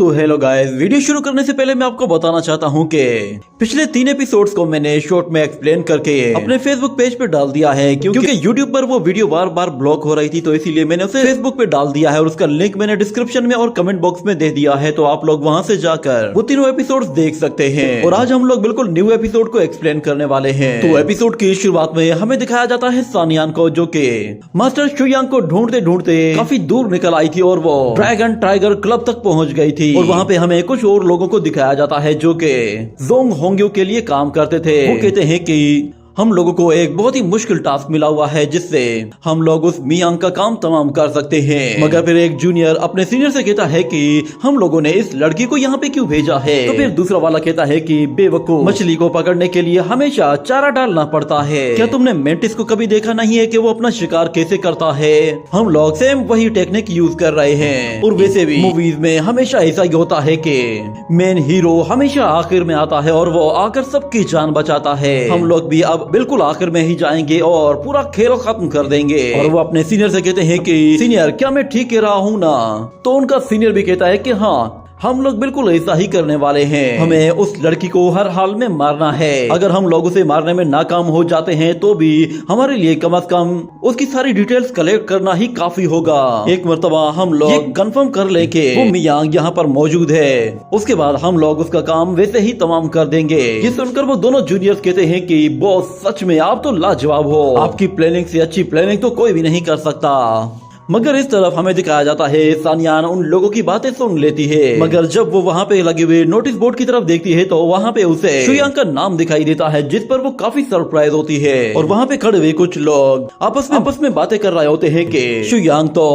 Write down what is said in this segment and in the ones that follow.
तो hello guys, video शुरू करने से पहले मैं आपको बताना चाहता हूँ कि पिछले 3 एपिसोड्स को मैंने शॉर्ट में एक्सप्लेन करके अपने फेसबुक पेज पे डाल दिया है, क्योंकि यूट्यूब पर वो वीडियो बार बार ब्लॉक हो रही थी, तो इसीलिए मैंने उसे फेसबुक पे डाल दिया है और उसका लिंक मैंने डिस्क्रिप्शन में और कमेंट बॉक्स में दे दिया है, तो आप लोग वहाँ से जाकर वो तीनों एपिसोड देख सकते हैं। और आज हम लोग बिल्कुल न्यू एपिसोड को एक्सप्लेन करने वाले हैं। तो एपिसोड की शुरुआत में हमें दिखाया जाता है सानियान को, जो कि मास्टर शुयांग को ढूंढते ढूंढते काफी दूर निकल आई थी और वो ड्रैगन टाइगर क्लब तक पहुंच गई थी। और वहाँ पे हमें कुछ और लोगों को दिखाया जाता है जो कि जोंग होंग्यो के लिए काम करते थे। वो कहते हैं कि हम लोगों को एक बहुत ही मुश्किल टास्क मिला हुआ है जिससे हम लोग उस मियांग का काम तमाम कर सकते हैं। मगर फिर एक जूनियर अपने सीनियर से कहता है कि हम लोगों ने इस लड़की को यहाँ पे क्यों भेजा है। तो फिर दूसरा वाला कहता है कि बेवकूफ, मछली को पकड़ने के लिए हमेशा चारा डालना पड़ता है। क्या तुमने मेंटिस को कभी देखा नहीं है कि वो अपना शिकार कैसे करता है? हम लोग सेम वही टेक्निक यूज कर रहे हैं। और वैसे भी मूवीज में हमेशा ऐसा ही होता है कि मेन हीरो हमेशा आखिर में आता है और वो आकर सबकी जान बचाता है। हम लोग भी अब बिल्कुल आखिर में ही जाएंगे और पूरा खेल खत्म कर देंगे। और वो अपने सीनियर से कहते हैं कि सीनियर, क्या मैं ठीक कह रहा हूँ ना? तो उनका सीनियर भी कहता है कि हाँ, हम लोग बिल्कुल ऐसा ही करने वाले हैं। हमें उस लड़की को हर हाल में मारना है। अगर हम लोग उसे मारने में नाकाम हो जाते हैं तो भी हमारे लिए कम से कम उसकी सारी डिटेल्स कलेक्ट करना ही काफी होगा। एक मर्तबा हम लोग ये कंफर्म कर ले कि वो मियांग यहाँ पर मौजूद है, उसके बाद हम लोग उसका काम वैसे ही तमाम कर देंगे। ये सुनकर वो दोनों जूनियर्स कहते हैं कि बॉस, सच में आप तो लाजवाब हो, आपकी प्लानिंग से अच्छी प्लानिंग तो कोई भी नहीं कर सकता। मगर इस तरफ हमें दिखाया जाता है सानियान उन लोगों की बातें सुन लेती है। मगर जब वो वहाँ पे लगे हुए नोटिस बोर्ड की तरफ देखती है तो वहाँ पे उसे शुयांग का नाम दिखाई देता है, जिस पर वो काफी सरप्राइज होती है। और वहाँ पे खड़े हुए कुछ लोग आपस में बातें कर रहे होते हैं कि शुयांग तो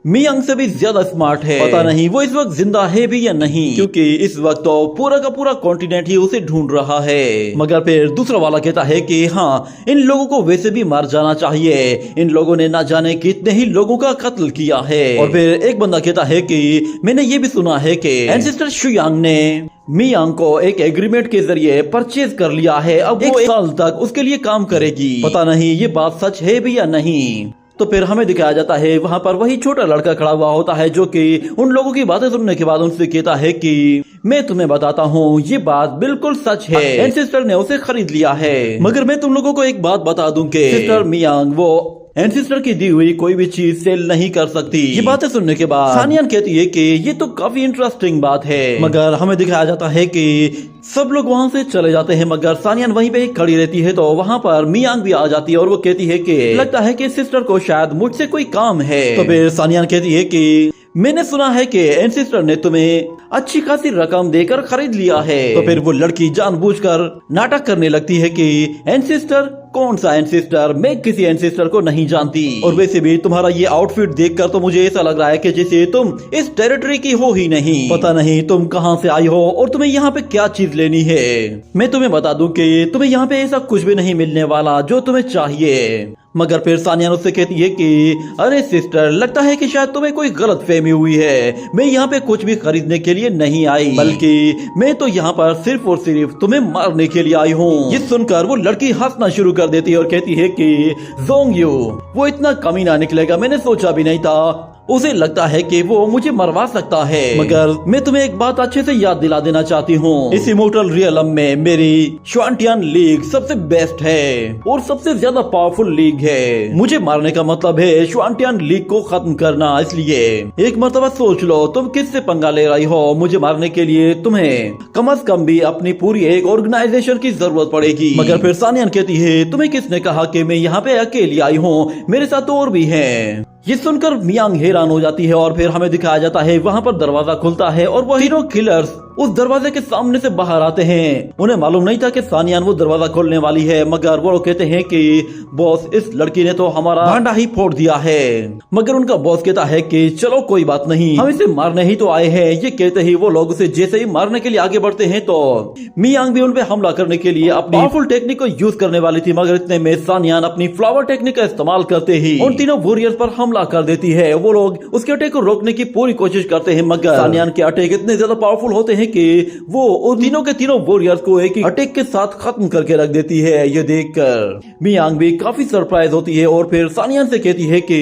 मियांग से भी ज्यादा स्मार्ट है, पता नहीं वो इस वक्त जिंदा है भी या नहीं, क्योंकि इस वक्त तो पूरा का पूरा कॉन्टिनेंट ही उसे ढूंढ रहा है। मगर फिर दूसरा वाला कहता है कि हाँ, इन लोगों को वैसे भी मार जाना चाहिए, इन लोगों ने ना जाने कितने ही लोगों का कत्ल किया है। और फिर एक बंदा कहता है कि मैंने ये भी सुना है कि एंसेस्टर शुयांग ने मियांग को एक एग्रीमेंट के जरिए परचेज कर लिया है, अब वो 1 साल तक उसके लिए काम करेगी। पता नहीं ये बात सच है भी या नहीं। तो फिर हमें दिखाया जाता है वहाँ पर वही छोटा लड़का खड़ा हुआ होता है जो कि उन लोगों की बातें सुनने के बाद उनसे कहता है कि मैं तुम्हें बताता हूँ, ये बात बिल्कुल सच है, एंसेस्टर ने उसे खरीद लिया है। मगर मैं तुम लोगों को एक बात बता दूं कि सिस्टर मियांग वो एंसेस्टर की दी हुई कोई भी चीज सेल नहीं कर सकती। ये बातें सुनने के बाद सानियान कहती है कि ये तो काफी इंटरेस्टिंग बात है। मगर हमें दिखाया जाता है कि सब लोग वहाँ से चले जाते हैं, मगर सानियान वहीं पे खड़ी रहती है। तो वहाँ पर मियांग भी आ जाती है और वो कहती है कि लगता है कि सिस्टर को शायद मुझसे कोई काम है। तो फिर सानियान कहती है कि मैंने सुना है कि एंसेस्टर ने तुम्हें अच्छी खासी रकम देकर खरीद लिया है। तो फिर वो लड़की जानबूझकर नाटक करने लगती है कि एंसेस्टर? कौन सा एंसेस्टर? मैं किसी एंसेस्टर को नहीं जानती। और वैसे भी तुम्हारा ये आउटफिट देखकर तो मुझे ऐसा लग रहा है कि जैसे तुम इस टेरिटरी की हो ही नहीं। पता नहीं तुम कहां से आई हो और तुम्हें यहाँ पे क्या चीज लेनी है। मैं तुम्हें बता दूं कि तुम्हें यहाँ पे ऐसा कुछ भी नहीं मिलने वाला जो तुम्हें चाहिए। मगर फिर सानियान उससे कहती है कि अरे सिस्टर, लगता है कि शायद तुम्हें कोई गलत फहमी हुई है। मैं यहाँ पे कुछ भी खरीदने के लिए नहीं आई, बल्कि मैं तो यहाँ पर सिर्फ और सिर्फ तुम्हें मारने के लिए आई हूँ। ये सुनकर वो लड़की हंसना शुरू कर देती है और कहती है कि जोंग्यो, वो इतना कमीना निकलेगा मैंने सोचा भी नहीं था। उसे लगता है कि वो मुझे मरवा सकता है। मगर मैं तुम्हें एक बात अच्छे से याद दिला देना चाहती हूँ, इस इमोर्टल रियलम में मेरी श्वांटियान लीग सबसे बेस्ट है और सबसे ज्यादा पावरफुल लीग है। मुझे मारने का मतलब है श्वांटियान लीग को खत्म करना। इसलिए एक मर्तबा सोच लो तुम किससे पंगा ले रही हो। मुझे मारने के लिए तुम्हें कम से कम भी अपनी पूरी एक ऑर्गेनाइजेशन की जरूरत पड़ेगी। मगर फिर सानियान कहती है, तुम्हें किसने कहा कि मैं यहाँ पे अकेली आई हूँ? मेरे साथ तो और भी हैं। ये सुनकर मियांग हैरान हो जाती है और फिर हमें दिखाया जाता है वहाँ पर दरवाजा खुलता है और वो तीनों किलर्स उस दरवाजे के सामने से बाहर आते हैं। उन्हें मालूम नहीं था कि सानियान वो दरवाजा खोलने वाली है, मगर वो लोग कहते हैं कि बॉस, इस लड़की ने तो हमारा भांडा ही फोड़ दिया है। मगर उनका बॉस कहता है कि चलो कोई बात नहीं, हम इसे मारने ही तो आए हैं। ये कहते ही वो लोग उसे जैसे ही मारने के लिए आगे बढ़ते हैं तो मियांग भी उन पे हमला करने के लिए अपनी पावरफुल टेक्निक को यूज करने वाली थी। मगर इतने में सानियान अपनी फ्लावर टेक्निक का इस्तेमाल करते ही उन तीनों वॉरियर्स पर हमला कर देती है। वो लोग उसके अटैक को रोकने की पूरी कोशिश करते हैं, मगर सानियान के अटैक इतने ज्यादा पावरफुल होते हैं कि वो उन तीनों के तीनों वॉरियर्स को एक अटैक के साथ खत्म करके रख देती है। ये देखकर मियांग भी काफी सरप्राइज होती है और फिर सानियान से कहती है कि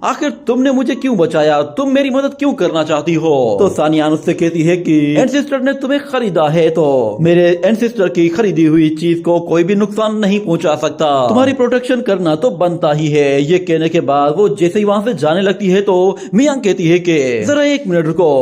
आखिर तुमने मुझे क्यों बचाया, तुम मेरी मदद क्यों करना चाहती हो। तो सानियान उससे कहती है कि एंसेस्टर ने तुम्हें खरीदा है तो मेरे एंसेस्टर की खरीदी हुई चीज को कोई भी नुकसान नहीं पहुंचा सकता, तुम्हारी प्रोटेक्शन करना तो बनता ही है। ये कहने के बाद वो जैसे ही वहां से जाने लगती है तो मियांग कहती है कि जरा एक मिनट रुको,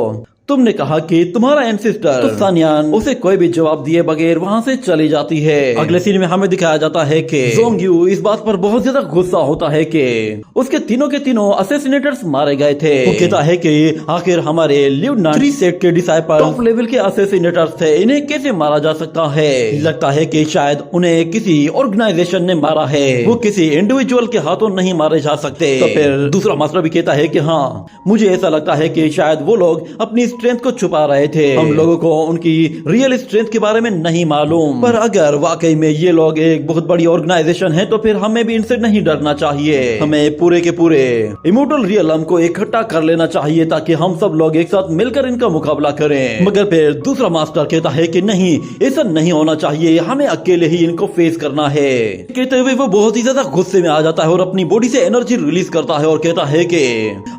तुमने कहा कि तुम्हारा एंसेस्टर। तो सानियान उसे कोई भी जवाब दिए बगैर वहां से चली जाती है। अगले सीन में हमें दिखाया जाता है कि जोंग्यू इस बात पर बहुत ज्यादा गुस्सा होता है कि उसके तीनों के तीनों असैसिनेटर्स मारे गए थे। वो कहता है कि आखिर हमारे लेफ्टिनेंट 3 सेट के डिसाइपल टॉप लेवल के असैसिनेटर्स थे, इन्हें कैसे मारा जा सकता है। लगता है कि शायद उन्हें किसी ऑर्गेनाइजेशन ने मारा है, वो किसी इंडिविजुअल के हाथों नहीं मारे जा सकते। तो फिर दूसरा मास्टर भी कहता है कि हाँ, मुझे ऐसा लगता है कि शायद वो लोग अपनी स्ट्रेंथ को छुपा रहे थे, हम लोगों को उनकी रियल स्ट्रेंथ के बारे में नहीं मालूम। पर अगर वाकई में ये लोग एक बहुत बड़ी ऑर्गेनाइजेशन है तो फिर हमें भी इनसे नहीं डरना चाहिए। हमें पूरे के पूरे इमोर्टल रियलम को इकट्ठा कर लेना चाहिए ताकि हम सब लोग एक साथ मिलकर इनका मुकाबला करें। मगर फिर दूसरा मास्टर कहता है कि नहीं, ऐसा नहीं होना चाहिए, हमें अकेले ही इनको फेस करना है। कहते हुए वो बहुत ही ज्यादा गुस्से में आ जाता है और अपनी बॉडी से एनर्जी रिलीज करता है और कहता है कि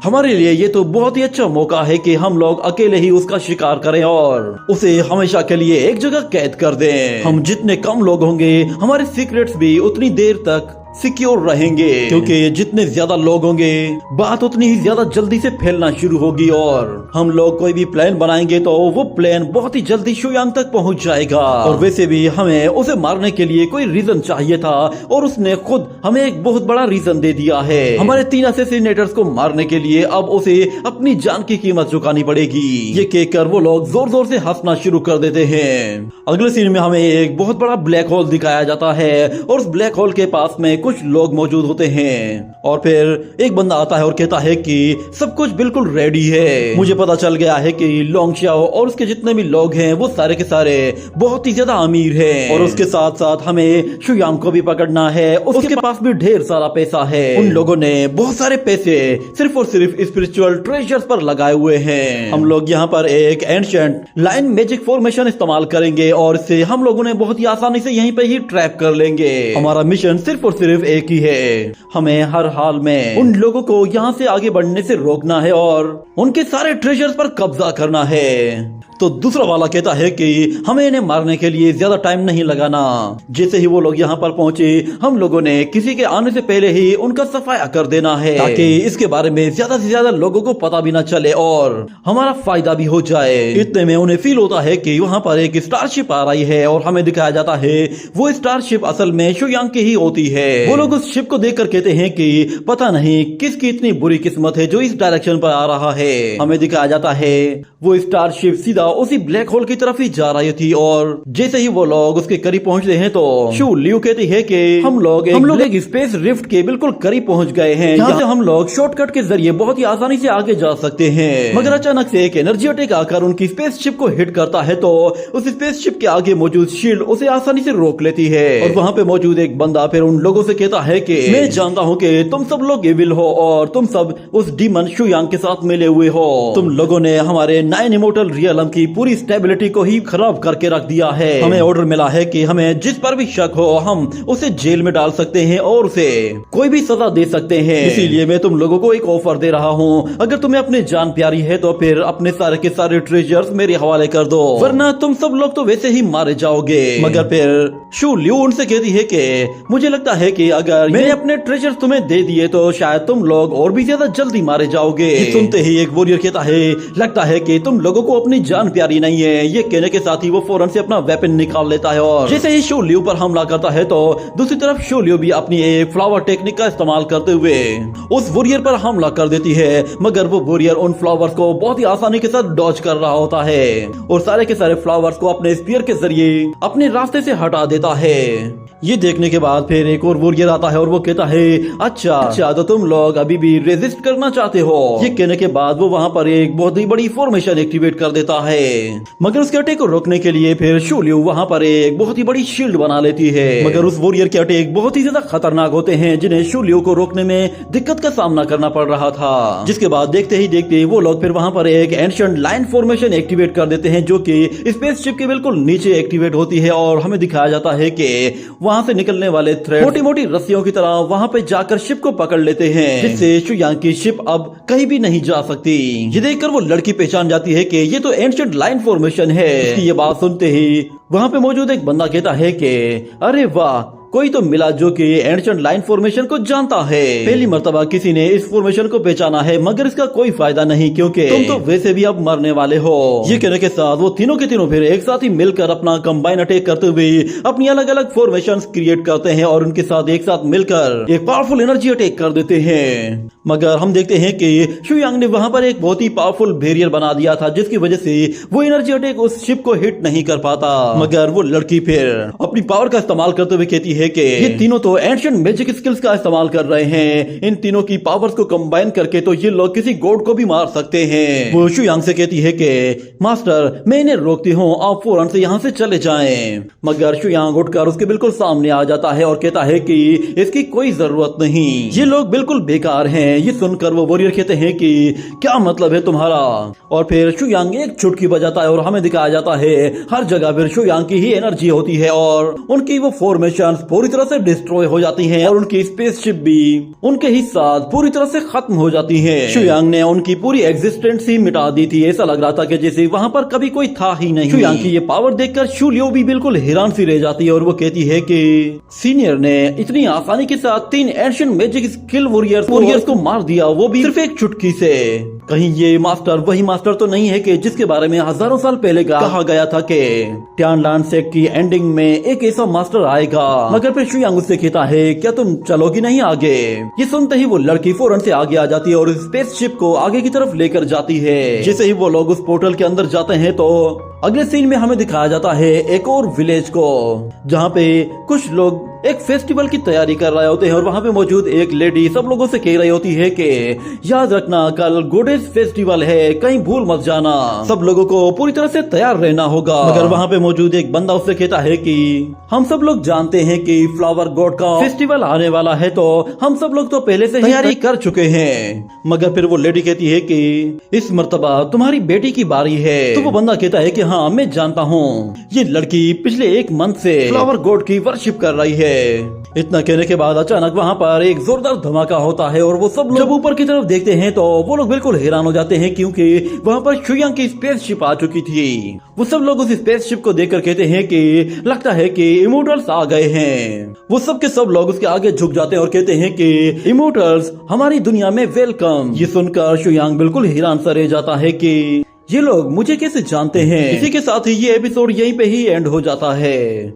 हमारे लिए ये तो बहुत ही अच्छा मौका है कि हम लोग अकेले ही उसका शिकार करें और उसे हमेशा के लिए एक जगह कैद कर दें। हम जितने कम लोग होंगे हमारे सीक्रेट्स भी उतनी देर तक सिक्योर रहेंगे, क्योंकि जितने ज्यादा लोग होंगे बात उतनी ही ज्यादा जल्दी से फैलना शुरू होगी और हम लोग कोई भी प्लान बनाएंगे तो वो प्लान बहुत ही जल्दी शुयांग तक पहुंच जाएगा। और वैसे भी हमें उसे मारने के लिए कोई रीजन चाहिए था और उसने खुद हमें एक बहुत बड़ा रीजन दे दिया है। हमारे 3 असैसिनेटर्स को मारने के लिए अब उसे अपनी जान की कीमत चुकानी पड़ेगी। ये कहकर वो लोग जोर जोर से हंसना शुरू कर देते हैं। अगले सीन में हमें एक बहुत बड़ा ब्लैक होल दिखाया जाता है और उस ब्लैक होल के पास में कुछ लोग मौजूद होते हैं और फिर एक बंदा आता है और कहता है कि सब कुछ बिल्कुल रेडी है। मुझे पता चल गया है कि लोंग शाओ और उसके जितने भी लोग हैं वो सारे के सारे बहुत ही ज्यादा अमीर हैं और उसके साथ साथ हमें शुयांग को भी पकड़ना है। उसके पास भी ढेर सारा पैसा है। उन लोगों ने बहुत सारे पैसे सिर्फ और सिर्फ स्पिरिचुअल ट्रेजर्स पर लगाए हुए हैं। हम लोग यहाँ पर एक एंशिएंट लाइन मैजिक फॉर्मेशन इस्तेमाल करेंगे और इससे हम लोगों ने बहुत ही आसानी से यहीं पे ही ट्रैप कर लेंगे। हमारा मिशन सिर्फ और सिर्फ एक ही है, हमें हर हाल में उन लोगों को यहाँ से आगे बढ़ने से रोकना है और उनके सारे ट्रेजर्स पर कब्जा करना है। तो दूसरा वाला कहता है कि हमें इन्हें मारने के लिए ज्यादा टाइम नहीं लगाना। जैसे ही वो लोग यहाँ पर पहुंचे हम लोगों ने किसी के आने से पहले ही उनका सफाया कर देना है ताकि इसके बारे में ज्यादा से ज्यादा लोगों को पता भी ना चले और हमारा फायदा भी हो जाए। इतने में उन्हें फील होता है कि वहाँ पर एक स्टारशिप आ रही है और हमें दिखाया जाता है वो स्टारशिप असल में शुयांग की ही होती है। वो लोग उस शिप को देखकर कहते हैं कि पता नहीं किसकी इतनी बुरी किस्मत है जो इस डायरेक्शन पर आ रहा है। हमें दिखाया जाता है वो स्टारशिप सीधा उसी ब्लैक होल की तरफ ही जा रही थी और जैसे ही वो लोग उसके करीब पहुंचते हैं तो शू लियू कहती है कि हम लोग एक स्पेस रिफ्ट के बिल्कुल करीब पहुंच गए हैं, जहाँ से हम लोग शॉर्टकट के जरिए बहुत ही आसानी से आगे जा सकते हैं। मगर अचानक से एक एनर्जी अटैक आकर उनकी स्पेसशिप को हिट करता है तो उस स्पेसशिप के आगे मौजूद शील्ड उसे आसानी से रोक लेती है और वहाँ पे मौजूद एक बंदा फिर उन लोगों से कहता है कि मैं जानता हूँ कि तुम सब लोग एविल हो और तुम सब उस डीमन शुयांग के साथ मिले हुए हो। तुम लोगों ने हमारे 9 इमोर्टल रियलम की पूरी स्टेबिलिटी को ही खराब करके रख दिया है। हमें ऑर्डर मिला है कि हमें जिस पर भी शक हो हम उसे जेल में डाल सकते हैं और उसे कोई भी सजा दे सकते हैं। इसीलिए मैं तुम लोगों को एक ऑफर दे रहा हूँ, अगर तुम्हें अपनी जान प्यारी है तो फिर अपने सारे के सारे ट्रेजर्स मेरे हवाले कर दो, वरना तुम सब लोग तो वैसे ही मारे जाओगे। मगर फिर शू लियू उनसे कहती है कि मुझे लगता है कि अगर मैंने अपने ट्रेजर्स तुम्हें दे दिए तो शायद तुम लोग और भी ज्यादा जल्दी मारे जाओगे। सुनते ही एक वॉरियर कहता है लगता है कि तुम लोगों को अपनी जान प्यारी नहीं है। ये कहने के साथ ही वो फौरन से अपना वेपन निकाल लेता है और जैसे ही शू लियू पर हमला करता है तो दूसरी तरफ शू लियू भी अपनी एक फ्लावर टेक्निक का इस्तेमाल करते हुए उस वॉरियर पर हमला कर देती है। मगर वो वॉरियर उन फ्लावर्स को बहुत ही आसानी के साथ डॉज कर रहा होता है और सारे के सारे फ्लावर्स को अपने स्पीयर के जरिए अपने रास्ते से हटा देता है। ये देखने के बाद फिर एक और वॉरियर आता है और वो कहता है अच्छा तो तुम लोग अभी भी रेजिस्ट करना चाहते हो। ये कहने के बाद वो वहाँ पर एक बहुत ही बड़ी फॉर्मेशन एक्टिवेट कर देता है, मगर उसके अटैक को रोकने के लिए फिर शू लियू वहाँ पर एक बहुत ही बड़ी शील्ड बना लेती है। मगर उस वॉरियर के अटैक बहुत ही ज्यादा खतरनाक होते हैं, जिन्हें शू लियू को रोकने में दिक्कत का सामना करना पड़ रहा था। जिसके बाद देखते ही देखते वो लोग फिर वहाँ पर एक एंशिएंट लाइन फॉर्मेशन एक्टिवेट कर देते हैं, जो कि स्पेसशिप के बिल्कुल नीचे एक्टिवेट होती है। और हमें दिखाया जाता है कि वहाँ से निकलने वाले थ्रेड मोटी मोटी रस्सियों की तरह वहाँ पे जाकर शिप को पकड़ लेते हैं, जिससे शुयांग की शिप अब कहीं भी नहीं जा सकती। ये देखकर वो लड़की पहचान जाती है कि ये तो एंशिएंट लाइन फॉर्मेशन है। इसकी ये बात सुनते ही वहाँ पे मौजूद एक बंदा कहता है कि अरे वाह, कोई तो मिला जो कि एंशिएंट लाइन फॉर्मेशन को जानता है। पहली मर्तबा किसी ने इस फॉर्मेशन को पहचाना है, मगर इसका कोई फायदा नहीं, क्योंकि तुम तो वैसे भी अब मरने वाले हो। ये कहने के साथ वो तीनों के तीनों फिर एक साथ ही मिलकर अपना कंबाइन अटैक करते हुए अपनी अलग अलग फॉर्मेशन क्रिएट करते हैं और उनके साथ एक साथ मिलकर एक पावरफुल एनर्जी अटैक कर देते हैं। मगर हम देखते हैं कि शुयांग ने वहां पर एक बहुत ही पावरफुल बैरियर बना दिया था, जिसकी वजह से वो एनर्जी अटैक उस शिप को हिट नहीं कर पाता। मगर वो लड़की फिर अपनी पावर का इस्तेमाल करते हुए कहती है कि ये तीनों तो एंशिएंट मैजिक स्किल्स का इस्तेमाल कर रहे हैं। इन तीनों की पावर्स को कंबाइन करके तो ये लोग किसी गॉड को भी मार सकते हैं। वो शुयांग से कहती है कि मास्टर, मैं इन्हें रोकती हूँ, आप फौरन से यहाँ से चले जाएं। मगर शुयांग उठकर उसके बिल्कुल सामने आ जाता है और कहता है कि इसकी कोई जरूरत नहीं, ये लोग बिल्कुल बेकार हैं। ये सुनकर वो वॉरियर कहते हैं कि क्या मतलब है तुम्हारा। और फिर शुयांग एक चुटकी बजाता है और हमें दिखाया जाता है हर जगह फिर शुयांग की ही एनर्जी होती है और उनकी वो फॉर्मेशन पूरी तरह से डिस्ट्रॉय हो जाती हैं और उनकी स्पेसशिप भी उनके ही साथ पूरी तरह से खत्म हो जाती है। शुयांग ने उनकी पूरी एग्जिस्टेंस ही मिटा दी थी। ऐसा लग रहा था कि जैसे वहाँ पर कभी कोई था ही नहीं। शुयांग की ये पावर देखकर शू लियू भी बिल्कुल हैरान सी रह जाती है और वो कहती है कि सीनियर ने इतनी आसानी के साथ 3 एंशिएंट मैजिक स्किल वॉरियर्स को मार दिया, वो भी सिर्फ एक चुटकी से। कहीं ये मास्टर वही मास्टर तो नहीं है कि जिसके बारे में हजारों साल पहले कहा गया था कि ट्यानलान सेक्ट की एंडिंग में एक ऐसा मास्टर आएगा। मगर फिर शुयांग उससे कहता है क्या तुम चलोगी नहीं आगे। ये सुनते ही वो लड़की फौरन से आगे आ जाती है और स्पेसशिप को आगे की तरफ लेकर जाती है। जैसे ही वो लोग उस पोर्टल के अंदर जाते हैं तो अगले सीन में हमें दिखाया जाता है एक और विलेज को, जहाँ पे कुछ लोग एक फेस्टिवल की तैयारी कर रहे होते हैं और वहाँ पे मौजूद एक लेडी सब लोगों से कह रही होती है कि याद रखना कल गोडेस फेस्टिवल है, कहीं भूल मत जाना, सब लोगों को पूरी तरह से तैयार रहना होगा। मगर वहाँ पे मौजूद एक बंदा उससे कहता है कि हम सब लोग जानते हैं कि फ्लावर गॉड का फेस्टिवल आने वाला है, तो हम सब लोग तो पहले से तैयारी कर चुके हैं। मगर फिर वो लेडी कहती है कि इस मर्तबा तुम्हारी बेटी की बारी है। तो वो बंदा कहता है कि हाँ मैं जानता हूँ, ये लड़की पिछले 1 मंथ से फ्लावर गॉड की वर्शिप कर रही है। इतना कहने के बाद अचानक वहाँ पर एक जोरदार धमाका होता है और वो सब लोग जब ऊपर की तरफ देखते हैं तो वो लोग बिल्कुल हैरान हो जाते हैं, क्योंकि वहाँ पर शुयांग की स्पेसशिप आ चुकी थी। वो सब लोग उस स्पेसशिप को देखकर कहते हैं कि लगता है कि इमोर्टल्स आ गए हैं। वो सब के सब लोग उसके आगे झुक जाते हैं और कहते हैं कि इमोर्टल्स हमारी दुनिया में वेलकम। ये सुनकर शुयांग बिल्कुल हैरान सा रह जाता है कि ये लोग मुझे कैसे जानते हैं। इसी के साथ ही ये एपिसोड यहीं पे ही एंड हो जाता है।